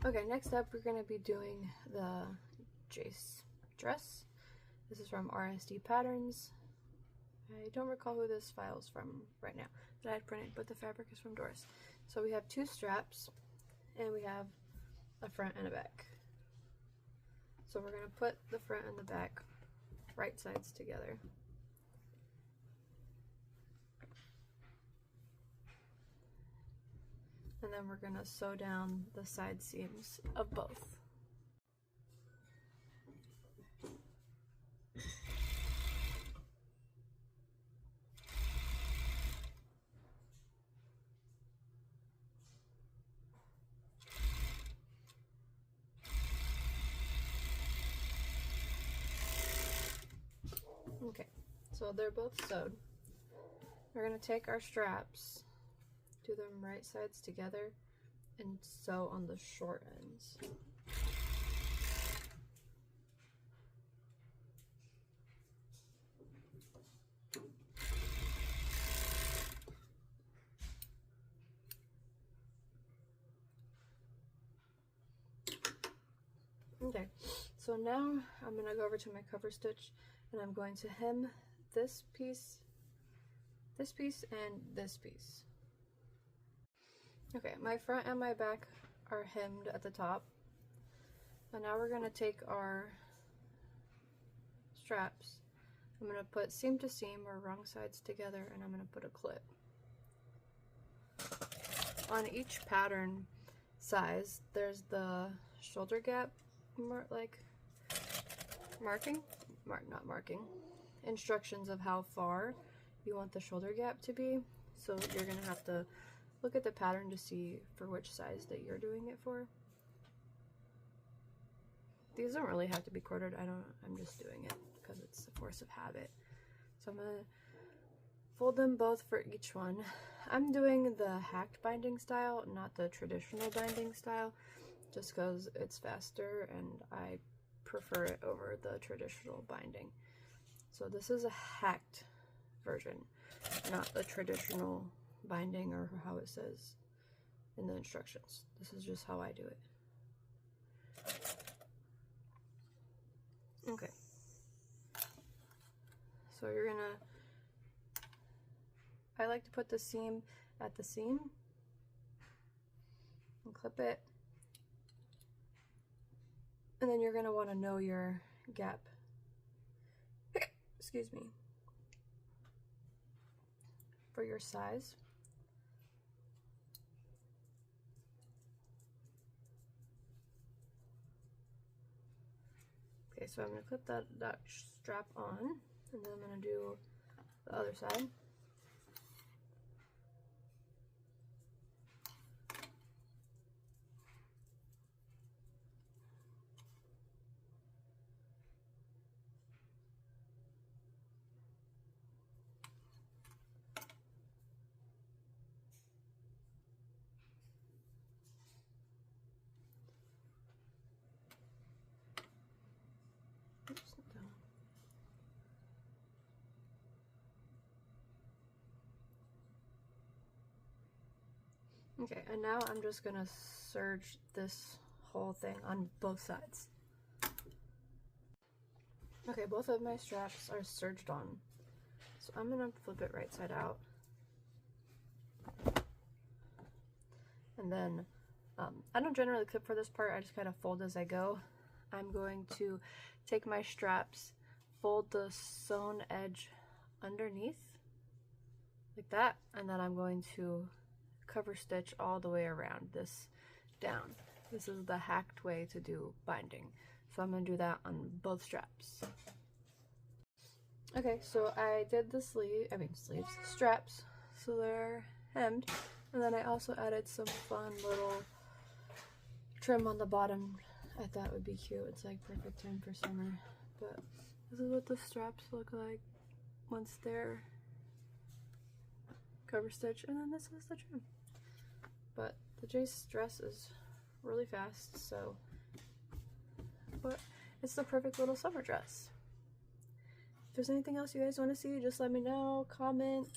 Okay, next up we're going to be doing the Jase dress. This is from RSD Patterns. I don't recall who this file is from right now that I had printed, but the fabric is from Doris. So we have 2 straps and we have a front and a back. So we're going to put the front and the back right sides together. And then we're going to sew down the side seams of both. Okay, so they're both sewed. We're going to take our straps, do them right sides together, and sew on the short ends. Okay, so now I'm going to go over to my cover stitch and I'm going to hem this piece, and this piece. Okay, my front and my back are hemmed at the top. And now we're going to take our straps. I'm going to put seam to seam or wrong sides together, and I'm going to put a clip. On each pattern size, there's the shoulder gap instructions of how far you want the shoulder gap to be. So you're going to have to look at the pattern to see for which size that you're doing it for. These don't really have to be quartered. I'm just doing it because it's a force of habit. So I'm going to fold them both for each one. I'm doing the hacked binding style, not the traditional binding style, just because it's faster and I prefer it over the traditional binding. So this is a hacked version, not the traditional binding or how it says in the instructions. This is just how I do it. Okay. So you're gonna, I like to put the seam at the seam and clip it. And then you're gonna wanna know your gap, excuse me, for your size. Okay, so I'm going to clip that strap on, and then I'm going to do the other side. Okay, and now I'm just gonna serge this whole thing on both sides. Okay, both of my straps are serged on. So I'm gonna flip it right side out. And then, I don't generally clip for this part, I just kind of fold as I go. I'm going to take my straps, fold the sewn edge underneath, like that, and then I'm going to cover stitch all the way around this down. This is the hacked way to do binding. So I'm going to do that on both straps. Okay, so I did the straps, so they're hemmed. And then I also added some fun little trim on the bottom. I thought would be cute. It's like perfect time for summer. But this is what the straps look like once they're cover stitch, and then this is the trim. But the Jase dress is really fast, so, but it's the perfect little summer dress. If there's anything else you guys want to see, just let me know, comment,